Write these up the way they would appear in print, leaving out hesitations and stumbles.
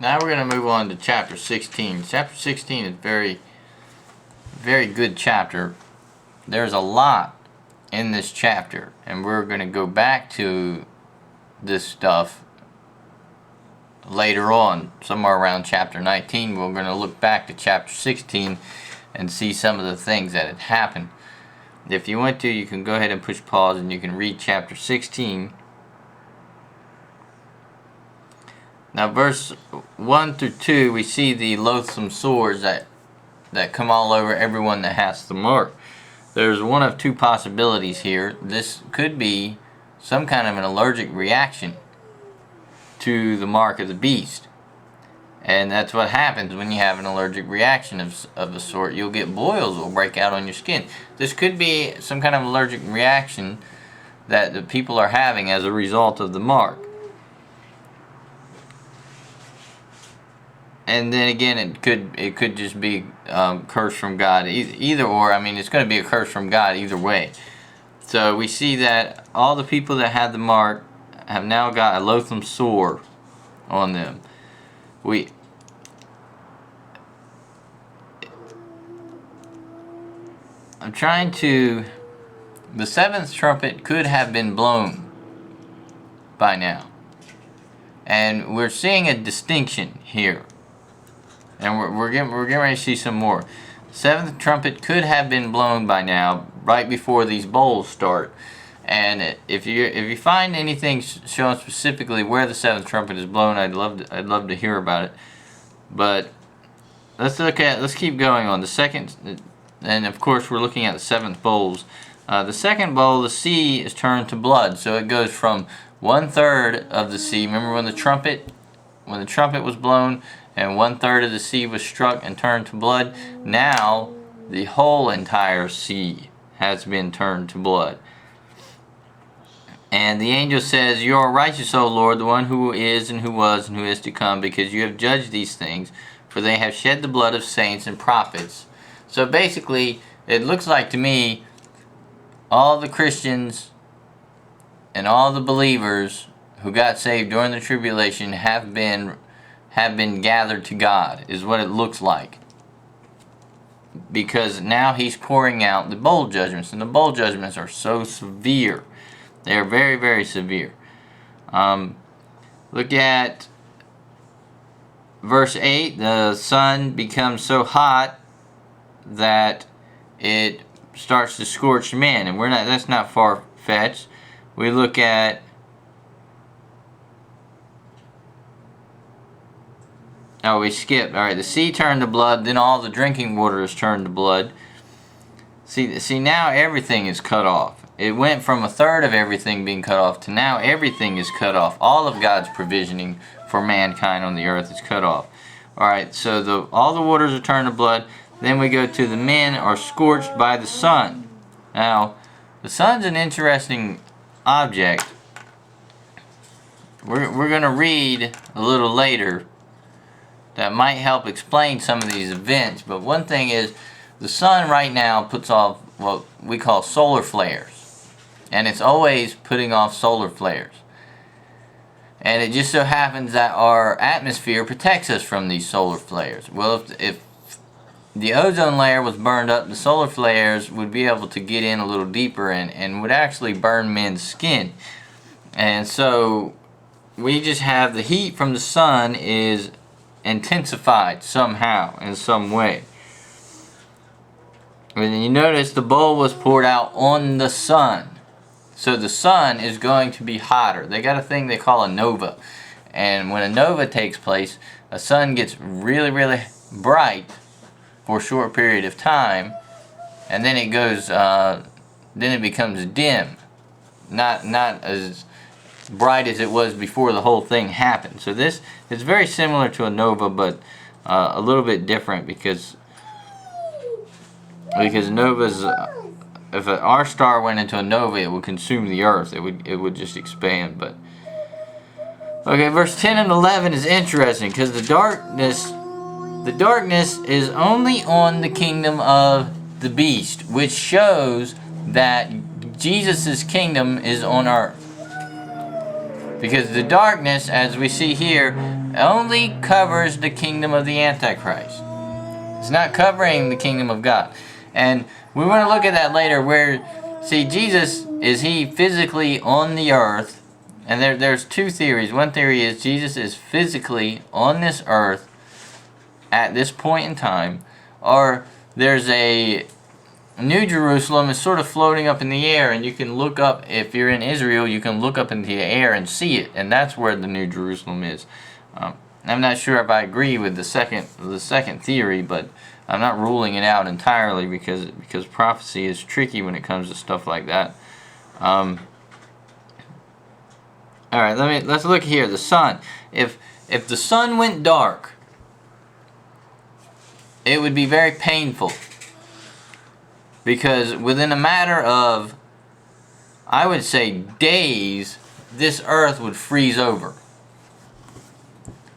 Now we're going to move on to chapter 16. Chapter 16 is very, very good chapter. There's a lot in this chapter, and we're going to go back to this stuff later on, somewhere around chapter 19. We're going to look back to chapter 16 and see some of the things that had happened. If you want to, you can go ahead and push pause and you can read chapter 16. Now verse 1 through 2, we see the loathsome sores that come all over everyone that has the mark. There's one of two possibilities here. This could be some kind of an allergic reaction to the mark of the beast. And that's what happens when you have an allergic reaction of a sort. You'll get boils that will break out on your skin. This could be some kind of allergic reaction that the people are having as a result of the mark. And then again, it could just be curse from God. Either or, I mean, it's going to be a curse from God either way. So we see that all the people that had the mark have now got a loathsome sore on them. I'm trying to... The seventh trumpet could have been blown by now. And we're seeing a distinction here. And we're getting ready to see some more. Seventh trumpet could have been blown by now, right before these bowls start. And if you find anything showing specifically where the seventh trumpet is blown, I'd love to hear about it. But let's keep going on the second. And of course we're looking at the seventh bowls. The second bowl, the sea is turned to blood. So it goes from 1/3 of the sea. Remember when the trumpet was blown and 1/3 of the sea was struck and turned to blood? Now the whole entire sea has been turned to blood. And the angel says, "You are righteous, O Lord, the one who is and who was and who is to come, because you have judged these things, for they have shed the blood of saints and prophets." So basically, it looks like to me, all the Christians and all the believers who got saved during the tribulation have been gathered to God, is what it looks like. Because now he's pouring out the bowl judgments, and the bowl judgments are so severe. They are very, very severe. Look at verse 8. The sun becomes so hot that it starts to scorch men, and that's not far-fetched. We look at we skipped. Alright, the sea turned to blood, then all the drinking water is turned to blood. See, now everything is cut off. It went from 1/3 of everything being cut off to now everything is cut off. All of God's provisioning for mankind on the earth is cut off. Alright, so all the waters are turned to blood. Then we go to the men are scorched by the sun. Now, the sun's an interesting object. We're going to read a little later that might help explain some of these events. But one thing is, the sun right now puts off what we call solar flares. And it's always putting off solar flares. And it just so happens that our atmosphere protects us from these solar flares. Well, if the ozone layer was burned up, the solar flares would be able to get in a little deeper and would actually burn men's skin. And so we just have the heat from the sun is intensified somehow, in some way. And you notice the bowl was poured out on the sun. So the sun is going to be hotter. They got a thing they call a nova. And when a nova takes place, a sun gets really, really bright for a short period of time, and then it goes, then it becomes dim, not as bright as it was before the whole thing happened. So this is very similar to a nova, but a little bit different because novas, if our star went into a nova, it would consume the earth. It would just expand. But okay, verse 10 and 11 is interesting because the darkness is only on the kingdom of the beast, which shows that Jesus' kingdom is on earth. Because the darkness, as we see here, only covers the kingdom of the Antichrist. It's not covering the kingdom of God. And we want to look at that later where, see, Jesus, is he physically on the earth? And there's two theories. One theory is Jesus is physically on this earth at this point in time, or there's a New Jerusalem is sort of floating up in the air, and you can look up, if you're in Israel, you can look up into the air and see it, and that's where the New Jerusalem is. I'm not sure if I agree with the second theory, but I'm not ruling it out entirely because prophecy is tricky when it comes to stuff like that. All right, let's look here. The sun. If the sun went dark, it would be very painful, because within a matter of, I would say, days, this earth would freeze over.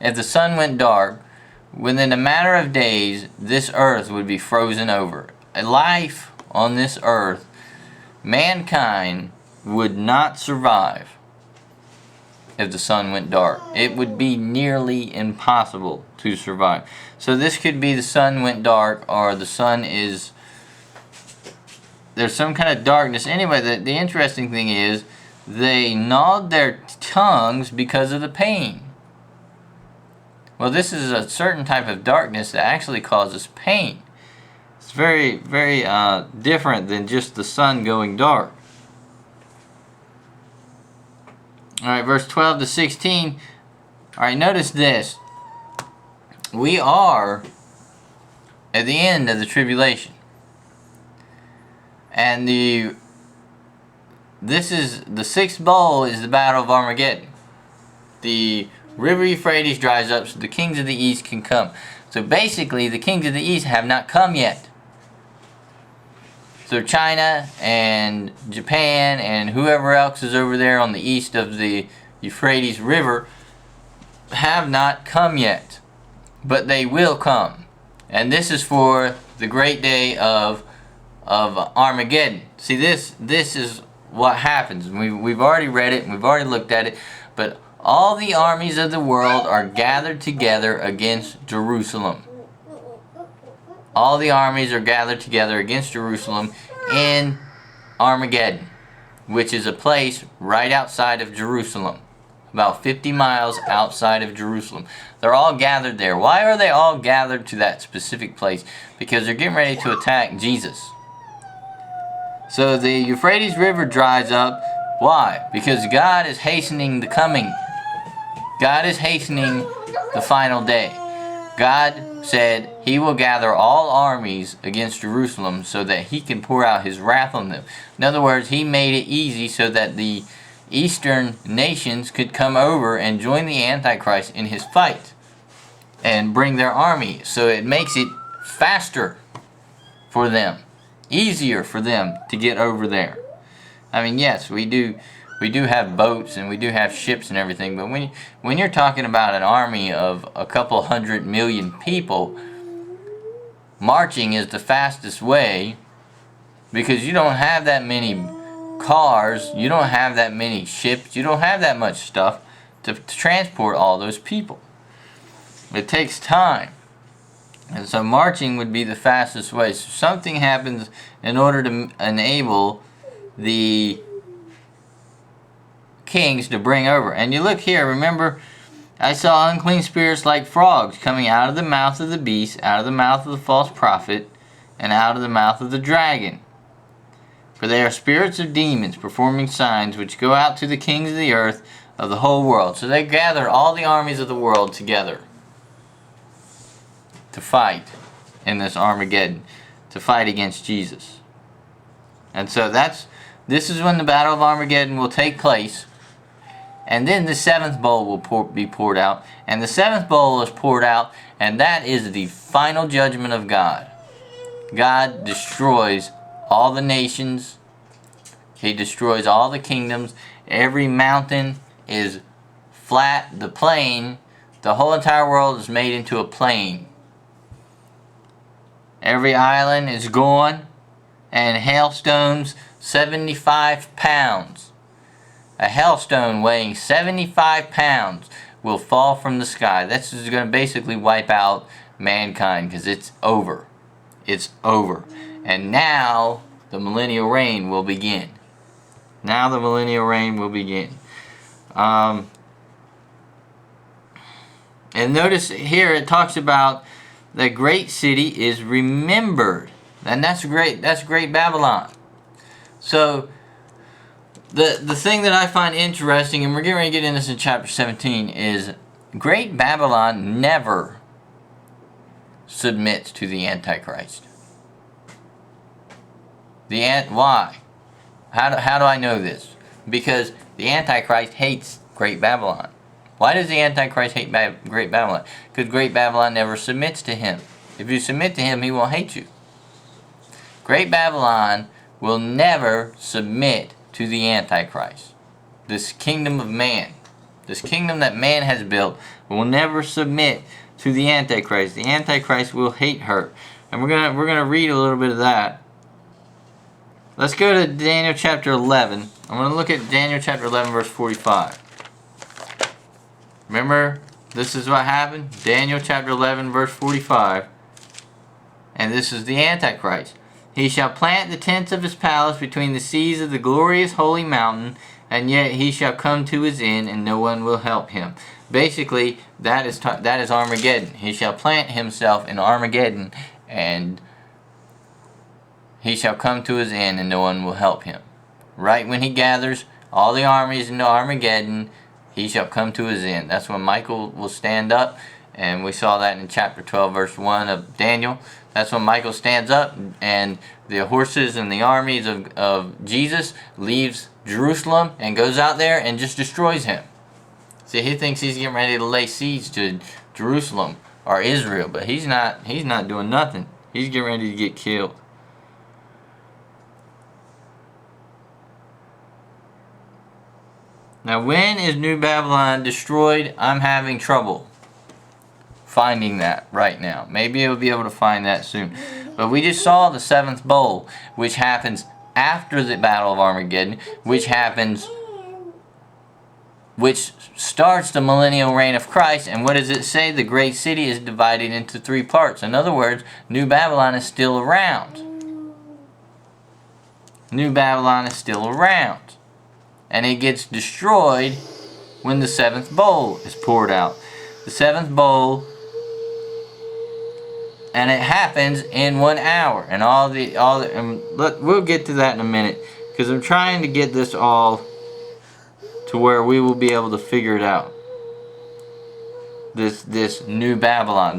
If the sun went dark, within a matter of days, this earth would be frozen over. A life on this earth, mankind would not survive if the sun went dark. It would be nearly impossible to survive. So this could be the sun went dark, or the sun is, there's some kind of darkness. Anyway, the interesting thing is they gnawed their tongues because of the pain. Well, this is a certain type of darkness that actually causes pain. It's very, very different than just the sun going dark. Alright, verse 12 to 16. Alright, notice this. We are at the end of the tribulation. And this is the sixth bowl is the battle of Armageddon. The river Euphrates dries up so the kings of the east can come. So basically the kings of the east have not come yet. So China and Japan and whoever else is over there on the east of the Euphrates River have not come yet. But they will come. And this is for the great day of Armageddon. See, this is what happens. We've already read it and we've already looked at it. But all the armies of the world are gathered together against Jerusalem. All the armies are gathered together against Jerusalem in Armageddon, which is a place right outside of Jerusalem, about 50 miles outside of Jerusalem. They're all gathered there. Why are they all gathered to that specific place? Because they're getting ready to attack Jesus. So the Euphrates River dries up. Why? Because God is hastening the coming. God is hastening the final day. God said he will gather all armies against Jerusalem so that he can pour out his wrath on them. In other words, he made it easy so that the eastern nations could come over and join the Antichrist in his fight and bring their army. So it makes it faster for them, easier for them to get over there. I mean, yes, we do have boats and we do have ships and everything, but when you're talking about an army of a couple 100 million people, marching is the fastest way, because you don't have that many cars, you don't have that many ships, you don't have that much stuff to transport all those people. It takes time. And so marching would be the fastest way. So something happens in order to enable the kings to bring over. And you look here, remember, I saw unclean spirits like frogs coming out of the mouth of the beast, out of the mouth of the false prophet, and out of the mouth of the dragon. For they are spirits of demons performing signs which go out to the kings of the earth of the whole world. So they gather all the armies of the world together to fight in this Armageddon, to fight against Jesus. And so this is when the Battle of Armageddon will take place. And then the seventh bowl will be poured out. And the seventh bowl is poured out, and that is the final judgment of God. God destroys all the nations. He destroys all the kingdoms. Every mountain is flat. The plain, the whole entire world is made into a plain. Every island is gone. And hailstones, 75 pounds. A hailstone weighing 75 pounds will fall from the sky. This is going to basically wipe out mankind because it's over. It's over. And now the millennial reign will begin. Now the millennial reign will begin. And notice here it talks about the great city is remembered. And that's great. That's great Babylon. So the thing that I find interesting, and we're getting ready to get into this in chapter 17, is great Babylon never submits to the Antichrist. Why? How do I know this? Because the Antichrist hates great Babylon. Why does the Antichrist hate great Babylon? Because great Babylon never submits to him. If you submit to him, he will hate you. Great Babylon will never submit to the Antichrist. This kingdom of man, this kingdom that man has built, will never submit to the Antichrist. The Antichrist will hate her. And we're gonna read a little bit of that. Let's go to Daniel chapter 11. I'm going to look at Daniel chapter 11 verse 45. Remember, this is what happened. Daniel chapter 11 verse 45. And this is the Antichrist. He shall plant the tents of his palace between the seas of the glorious holy mountain, and yet he shall come to his end, and no one will help him. Basically, that is Armageddon. He shall plant himself in Armageddon, and he shall come to his end, and no one will help him. Right when he gathers all the armies into Armageddon, he shall come to his end. That's when Michael will stand up, and we saw that in chapter 12, verse 1 of Daniel. That's when Michael stands up, and the horses and the armies of Jesus leaves Jerusalem and goes out there and just destroys him. See, he thinks he's getting ready to lay siege to Jerusalem or Israel, but he's not doing nothing. He's getting ready to get killed. Now, when is New Babylon destroyed? I'm having trouble finding that right now. Maybe I'll be able to find that soon. But we just saw the seventh bowl, which happens after the Battle of Armageddon, which starts the millennial reign of Christ. And what does it say? The great city is divided into three parts. In other words, New Babylon is still around. New Babylon is still around. And it gets destroyed when the seventh bowl is poured out. The seventh bowl, and it happens in 1 hour. And we'll get to that in a minute, because I'm trying to get this all to where we will be able to figure it out. This New Babylon,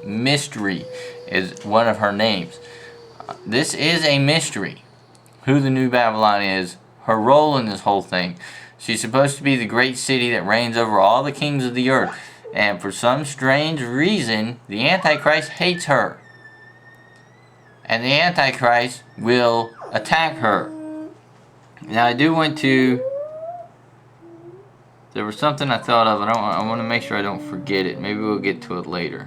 mystery is one of her names. This is a mystery, who the New Babylon is. Her role in this whole thing. She's supposed to be the great city that reigns over all the kings of the earth. And for some strange reason, the Antichrist hates her. And the Antichrist will attack her. Now, I do want to... There was something I thought of, and I want to make sure I don't forget it. Maybe we'll get to it later.